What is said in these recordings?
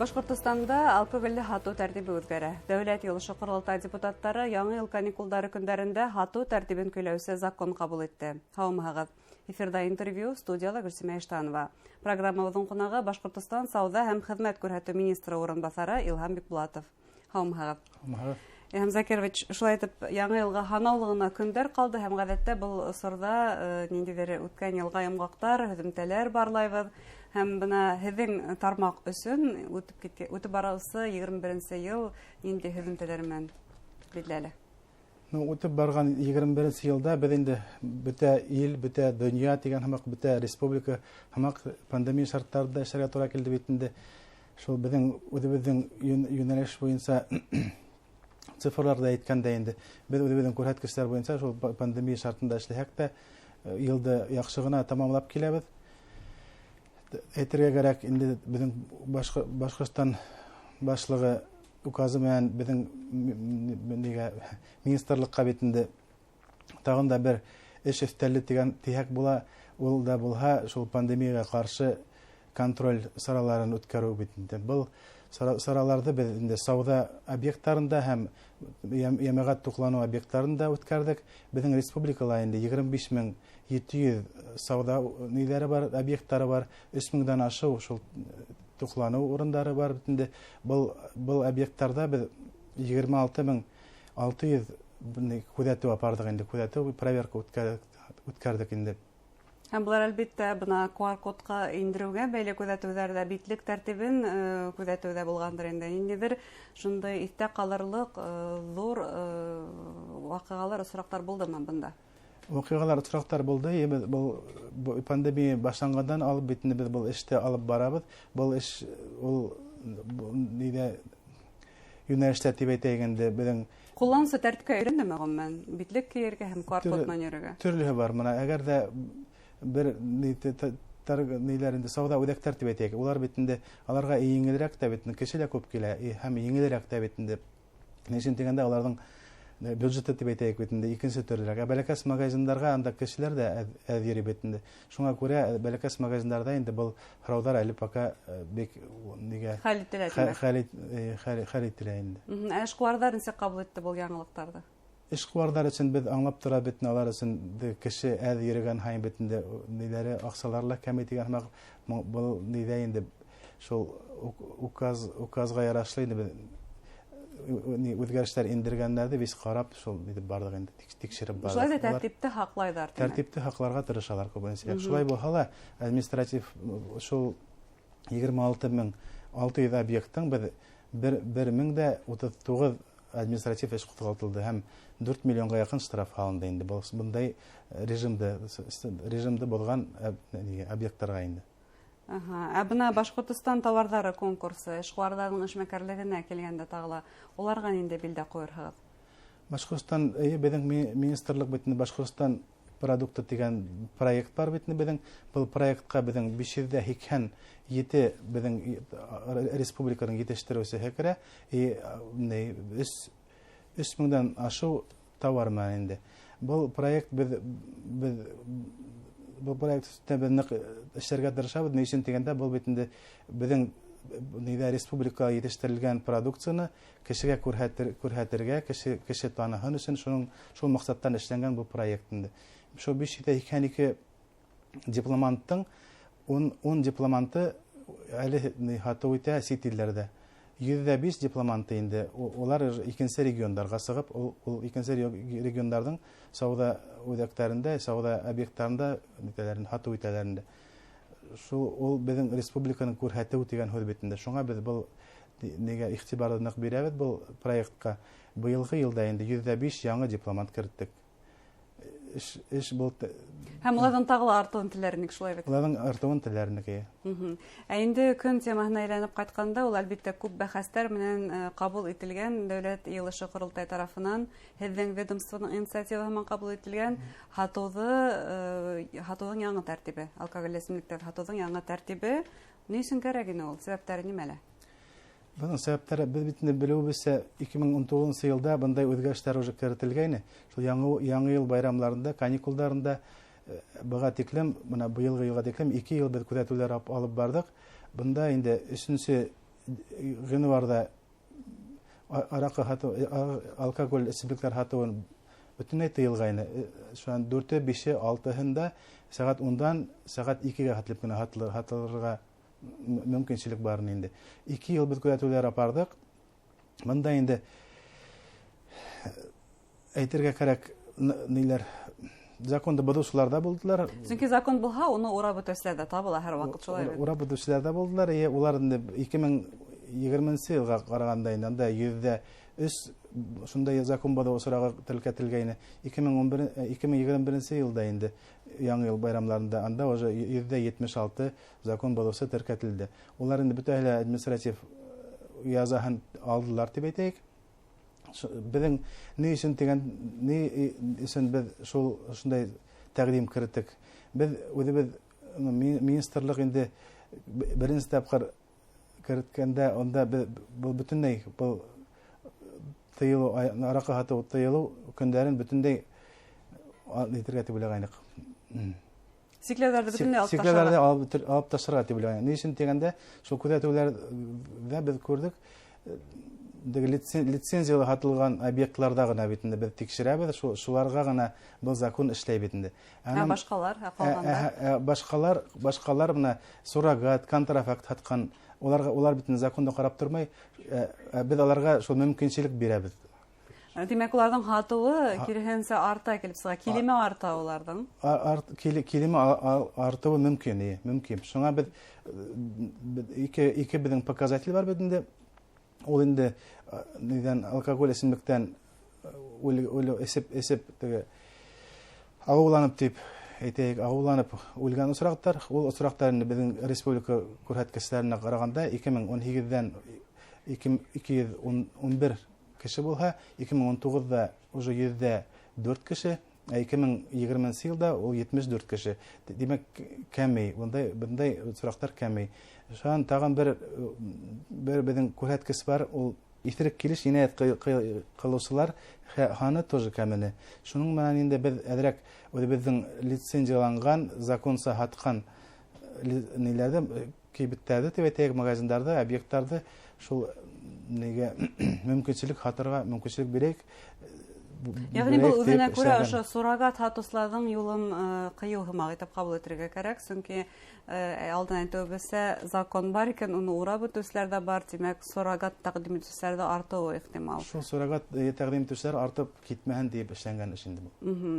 Башкортостанда алкогольле хатуу тәртибе үзгәрә. Дәүләт йолышы корылтай депутаттары яңа ел каникулдары көндәрендә хатуу тәртибен көйләүче закон кабул итте. Һаумыгыз. Эфирда интервью, студияда Гөлсемә Иштанова. Программабызның кунагы Башкортостан сауда һәм хезмәт күрһәтү министры урынбасары Илһам Бикбулатов. Һаумыгыз. Илһам Закирович, шулай итеп, яңа елга ханаулыгына көндәр калды һәм гадәттә был осорда ниндидер үткән елга йомгаклар, һөҙөмтәләр барлайбыз. Һәм бына һеҙҙең тармаҡ өсөн үтеп барасы 21-нче йыл нинди һөҙөмтәләр менән билдәле? Үтеп барған 21-нче йылда беҙ инде бөтә ил, бөтә донъя тигән һымаҡ, бөтә республика һымаҡ пандемия шарттарында эшләргә тура килде бит инде. Шул беҙҙең үҙебеҙҙең йүнәлеш буйынса цифрларда әйткәндә инде беҙ үҙебеҙҙең күрһәткестәр буйынса шул пандемия шартында эшләһәк тә йылды яҡшы ғына тамамлап киләбеҙ. Әйтергә кәрәк, инде беҙҙең Башҡортостан башлығы указы менән беҙҙең министрлыҡҡа бит инде тағын да бер эш өҫтәле тиһәк була, ул да булһа шул пандемияға ҡаршы контроль сараларын үткәреү бит инде. Был сараларҙы беҙ инде сауда объекттарында һәм йәмәғәт туҡланыу объекттарында үткәрҙек. Беҙҙең республикала инде 25,700 сауда ниләре бар, объекттары бар, 3,000-дан ашыу шул туҡланыу урындары бар. Был объекттарда беҙ 26,600 күҙәтеү апардык инде, күҙәтеү проверка үткәрҙек инде. Һәм булар әлбиттә бына QR-кодҡа индереүгә бәйле күҙәтеүҙәрҙә битлек тәртибен күҙәтеүҙә булғандыр инде. Ниндидер шундай иҫтә ҡалырлыҡ ҙур ваҡиғалар, осраҡтар булдымы бында? Ваҡиғалар, осраҡтар булды. Был пандемия башланғандан алып бит инде беҙ был эште алып барабыҙ. Был эш ул йүнәлештә тип әйтәйек инде беҙҙең ҡуллансы тәртипкә өйрәнеме ғөмүмән? Битлек кейергә һәм QR-код менән йөрөргә? Төрлөһө бар. Мына әгәр дә бер ниләр инде сауда үҙәктәр тип әйтәйек. Улар бит инде аларға еңелерәк тә бит, кеше лә күп килә һәм еңелерәк тә бит инде. Нишен дигәндә аларҙың бюджеты тип әйтәйек бит инде икенсе төрлөрәк. Бәләкәс магазиндарға анда кешеләр дә әҙ йөрөй бит инде. Шуңа күрә бәләкәс магазиндарда инде был һорауҙар әле пока бик хәл ителә инде. Эшҡыуарҙар нисек ҡабул итте был яңылыҡтарҙы? Эшҡыуарҙар өсөн беҙ аңлап тора бит, алар өсөн кеше әҙ йөрөгән һайын бит инде ниләре аҡсалар ла кәмей тигән һымаҡ. Был ниҙә инде шул указға ярашлы инде үҙгәрештәр индергәндәрҙе biz ҡарап шул итеп барҙык инде, тикшереп барҙык. Шулай да тәртипте һаҡлайҙар. Тәртипте һаҡларға тырышалар күбенсә. Шулай булһа ла административ шул 26,600 объекттың 1039 административ эш ҡуҙғалтылды һәм 4 миллионға яҡын штраф һалынды инде. Был бындай режимды боҙған объекттарға инде. Бына Башҡортостан тауарҙары конкурсы, эшҡыуарҙарҙың эшмәкәрлегенә килгәндә тағыла, уларға нинди билдә ҡуйырһығыҙ? Башҡортостан, беҙҙең министрлыҡ бит инде Башҡортостан продукты тигән проект бар бит инде беҙҙең. Был проектҡа беҙҙең 587 беҙҙең республиканың етештереүсеһе керә. 3,000-дан ашыу тауар менән инде. Был проект Бұл проект үстінде біз эшләргә тырышабыҙ. Ни өсөн дигәндә, был бит инде беҙҙең республикала етештерелгән продукцияны кешегә күрһәтергә, кеше таныһын өсөн шул маҡсаттан эшләнгән был проект инде. Шул 582 дипломанттың 10 дипломанты әле һатыу итә сит илләрҙә. 105 дипломанты инде. Улар икенсе региондарға сығып, ул икенсе региондарҙың сауда үҙәктәрендә, сауда объекттарында һатыу итәләрендә. Ул беҙҙең республиканың күрһәтеү тигән һүҙ бит инде. Шуңа беҙ был иғтибарҙы ныҡ бирәбеҙ был проектҡа. Быйылғы йылда инде 105 яңы дипломант керттек. Һәм уларҙың тағы артыуын теләренек шулай бит? Уларҙың артыуын теләренек. Инде көн темаһына әйләнеп ҡайтҡанда, ул әлбиттә күп бәхәстәр менән ҡабул ителгән, Дәүләт йылышы ҡоролтай тарафынан, һеҙҙең ведомствоның инициативаһы менән ҡабул ителгән һатыуҙың яңы тәртибе, алкоголь эсемлектәр һатыуҙың яңы тәртибе. Ни өсөн кәрәк ине ул? Сәбәптәре нимәлә? Бының сәбәптәре беҙ бит белеүебеҙсә 2019 йылда бындай үҙгәрештәр уже кертелгәйне. Шул яңы йыл байрамларында, каникулдарында быға тиклем, быйылғы йылға тиклем 2 йыл беҙ күҙәтеүҙәр алып бардык. Бында инде 3 гыйнварда аракы хату, алкоголь эчемлекләр хатуын бөтенләй тыелгайны. Şu an 4-е, 5-е, 6-һында сәгать 10-дан сәгать 2-гә хәтлеп кенә хатылырга мөмкинчелек бар инде. 2 ел без күзәтүләр апардык. Монда инде әйтергә кирәк, ниләр законда бозучылар да булдылар. Чөнки закон булһа, уны урап үтәсләр дә табыла һәр вакыт шулай. Урап үтүчеләр дә булдылар. Улар инде 2020 елга караганда инде 103 шундай закон бозучыларга теркәтелгән. 2021 елда инде яңа ел байрамларында анда уже 176 закон бозучы теркәтелде. Улар инде бөтәһе административ язаһын алдылар дип әйтәйек. Безнең ни өчен без шундай тәкъдим кирдек. Без үзебез министрлык инде беренче тапкыр кирткәндә, анда бу бөтенләй бу тыелу, аракы хату тыелу көндәрен бөтенләй әйтергә дип уйлаганбыз. Сикләүләрне бөтенләй алып ташларга дип уйлаган. Ни өчен дигәндә, шул күзәтүләрдә без күрдек, лицензиялы хатылган объектларда гына бит инде без тикшерәбез, шуларга гына бу закон эшләй бит инде. Башкалар калганда. Башкалар менә суррогат, контрафакт хаткан, улар бит законда карап тормай, без аларга шул мөмкинчелек бирәбез. Димәк, уларның хатуы кирһенсә арта килеп сыга, килеме арта уларның. Килеме артуы мөмкин. Шуңа без ике безнең показатель бар бит инде. Ул инде нидән алкоголь эчемлектән эсеп теге агуланып дип әйтәйек, агуланып үлгән осрактар, ул осрактар инде безнең республика күрһәткечләренә караганда 2018-дән 211 кеше булса, 2019-да уже 104 кеше, 2020 елда ул 74 кеше. Димәк, кәмей, bunday осрактар кәмей. Шуан тагын бер безнең күрһәткес бар, ул исерек килеш җинаять кылучылар ханы тоже кәмене. Шуның менән инде без әдрәк үзебезнең лицензияланган, законса хаткан ниләрдә, кибеттәрдә, тәвәтәк магазиннарда, объектларда шул нигә мөмкинчелек хатырга мөмкинчелек бирәк. Ягъни бу үзенә күрә ошо суррогат хатусларның юлын кыю һымак итеп кабул итәргә кирәк, чөнки алдан әйтүебезчә закон бар икән, уны урап үтүчеләр дә бар, димәк, суррогат тәкъдим итүчеләр дә артуы ихтимал. Шул суррогат тәкъдим итүчеләр артып китмәһен дип эшләнгән эш инде бу.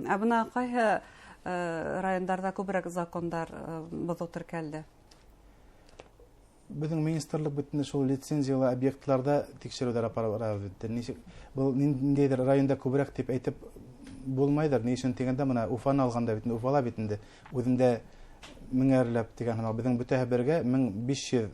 Ә бuna кайһы районнарда күбрәк закондар бозу теркәлде? Безнең министрлык бөтен шул лицензиялы объектларда тикшерүләр апарабыз. Ничек бу ниндидер районда күбрәк дип әйтеп булмайдыр. Ни өчен дигәндә, менә Уфаны алганда бит, Уфала бит инде үзендә меңәрләп дигән һәм безнең бөтәһе бергә 1500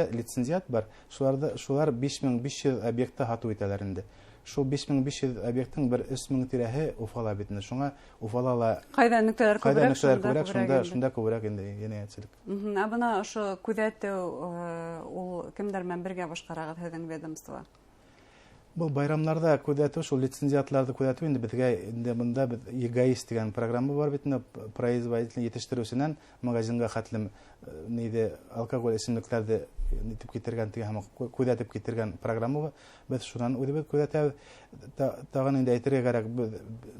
лицензият бар. Шулар 5500 объектта хату итәләр инде. Шул 5500 объекттың бер 3000 тирәһе Уфала бит инде. Шуңа Уфалала кайда нөктәләр күбрәк, шунда күбрәк инде җинаятьчелек. Ә бuna ошо күзәтү ул кемдер белән бергә башкарагыз һезнең ведомство? Бу байрамнарда күзәтү, шул лицензиятларда күзәтү инде безгә инде монда без ЕГАИС дигән программа бар бит инде, производитель җитештерүченнән магазинга хәтлем ниде алкоголь эчемлекләрне итеп китергән дигән һәм күзәтеп китергән программа. Без шуннан үзебез күзәтәбез. Тагын инде әйтергә кирәк,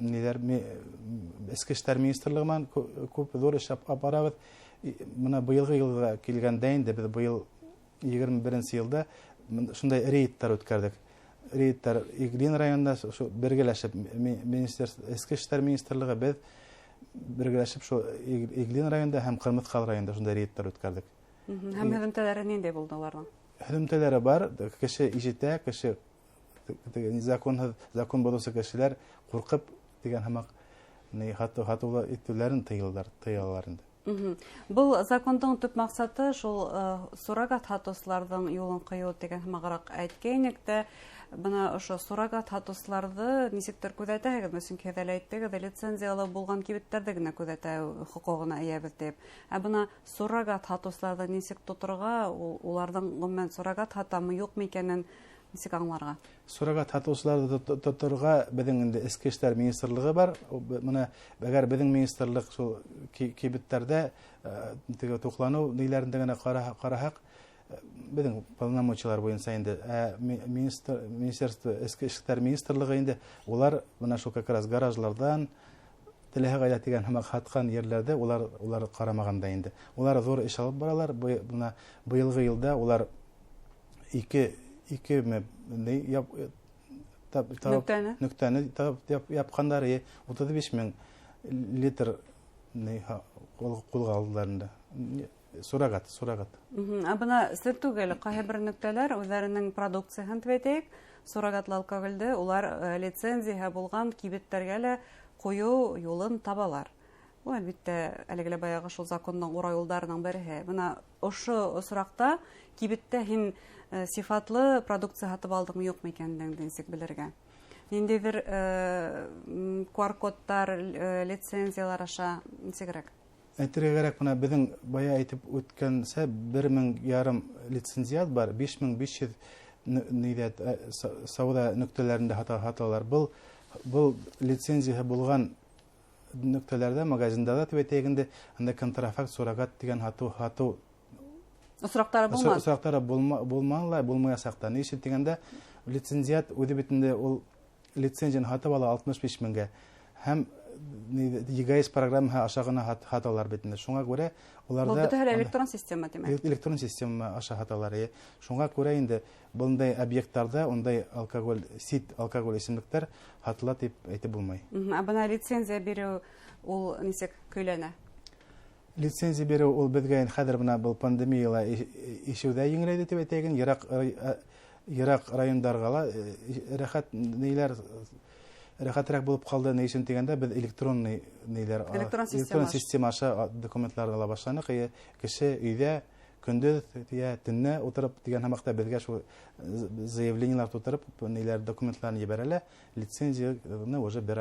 ниләр эчке эшләр министрлыгыннан күп зур эш апарабыз. Менә быелгы елга килгәндә инде без быел 21 елда шундай рейдтар үткәрдек. Рейдтар Иглин районында бергәләшеп, эчке эшләр министрлыгы без бергәләшеп шул Иглин районында һәм Кырмыскал районында шундай рейдтар үткәрдек. Һәм һөҗүмләре нинди булды аларның? Һөҗүмләре бар, кеше ишетә, кеше закон бозучы кешеләр куркып дигән һәм хатула итүләрен тыялар инде. Бұл закондың төп максаты шул суррогат хатусларның юлын кыю дигән һәммәгәрәк әйткәйнек тә, бuna ошо суррогат хатусларны нисектер күзәтәһегезме? Чөнки хәзер әйттегез, лицензиялы булган кибеттердә генә күзәтә хукугына иябез дип. Ә бuna суррогат хатусларны нисек тотырга, уларның гомумән суррогат хатамы юкмы икәнен нисек аңларга? Суррогат хатусларны тотырга безнең инде эчке эшләр министрлыгы бар. Менә әгәр безнең министрлык шул кибеттердә теге туклану ниләрендә генә караһак, Безнең полномочиялар буенча инде министерство эске эшләр министрлыгы инде улар менә шул как раз гаражлардан теләһә гайда дигән һәм хаткан ерләрдә улар карамаганда инде. Улар зур эш алып баралар. Менә быелгы елда улар 2 нөктәне япканнар 35 мең литр кулга алдыларында. Сурагат. Бына сер түгел, кайһы бер нөктәләр үзләренең продукциясын төбәтәк, сурагатлы алкогольдә улар лицензия булган кибеттәргә лә кую юлын табалар. Ул әлбәттә әлегә баягы шул законның урай юлларының бере. Бына ошо суракта кибеттә һин сифатлы продукция сатып алдыңмы юкмы икәнлеген дисек белергә. Ниндидер QR-кодтар, лицензиялар аша нисегрәк? Әйтергә кирәк, менә безнең бая әйтеп үткәнсә 1,5 лицензият бар, 5500 сауда нөктәләрендә хаталар. Бұл лицензия булган нөктәләрдә, магазинда төбәтәгендә анда контрафакт, сурагат дигән хату Осрактары булмады. Осрактары булманлай, булмаясакта. Ни өчен дигәндә лицензият үзе битендә ул лицензияны хатып ала 65 меңгә. Һәм ЕГС программа ашагына хаталар битендә. Шуңа күрә уларда Бу бит электрон система димәк. Электрон система аша хаталары. Шуңа күрә инде bunday объектларда ундай алкоголь, сит алкоголь исемлектәр хатыла дип әйтеп булмай. Бына лицензия бирү ул нисек көйләнә? Лицензия бирү ул безгә хәзер менә бу пандемияла ишеүдә еңеләйде дип әйтәген, ерак районнарга рәхәтрәк булып калды. Ни өчен дигәндә без электрон система аша документлар ала башланык. Кеше өйдә көндез төнне утырып дигән һәммәктә безгә шул заявлениелар тутырып, ниләр документларны җибәрәләр. Лицензияны уже бер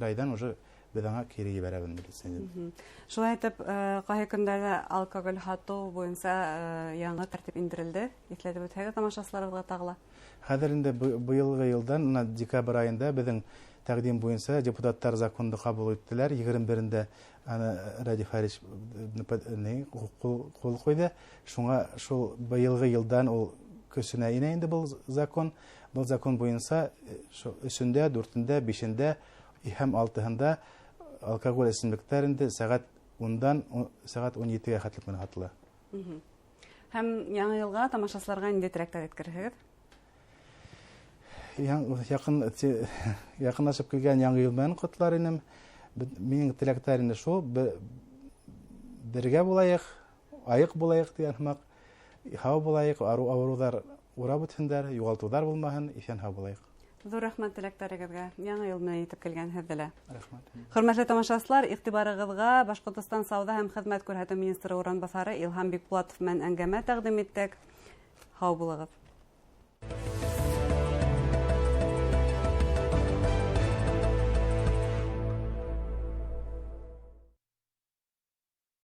айдан уже безгә кире җибәрәбез лицензияны. Шулай итеп, кайһы көндәрдә алкоголь хату буенча яңа тәртип индерелде. Итләтеп үтәгә тамашачыларга тагыла. Хәзер инде быелгы елдан декабрь айында безнең тәкъдим буенча депутаттар законны кабул иттеләр. 21-дә Радиф Харич кул куйды. Шуңа шул быелгы елдан ул көсенә инә инде бу закон. Бу закон буенча 3-дә, 4-дә, 5-дә һәм 6-һында алкоголь эчемлекләрендә сәгать 10-дан сәгать 17-гә хәтлек менә хатыла. Һәм яңа елга тамашачыларга инде трактор иткерһегез? Якынлашып килгән яңа ел белән котлар инем. Минең теләктәр инде шул, бергә булайык, айык булайык дигән һәм һау булайык, авырулар урап үтсеннәр, югалтулар булмаһын, исән һау булайык. Зур рәхмәт теләктәрегезгә. Яңа ел менән итеп килгәнһез. Рәхмәт. Хөрмәтле тамашачылар, игътибарыгызга Башкортстан сауда һәм хезмәт күрсәтү министры урынбасары Илһам Бикбулатов белән әңгәмә тәкъдим иттек. Һау булыгыз.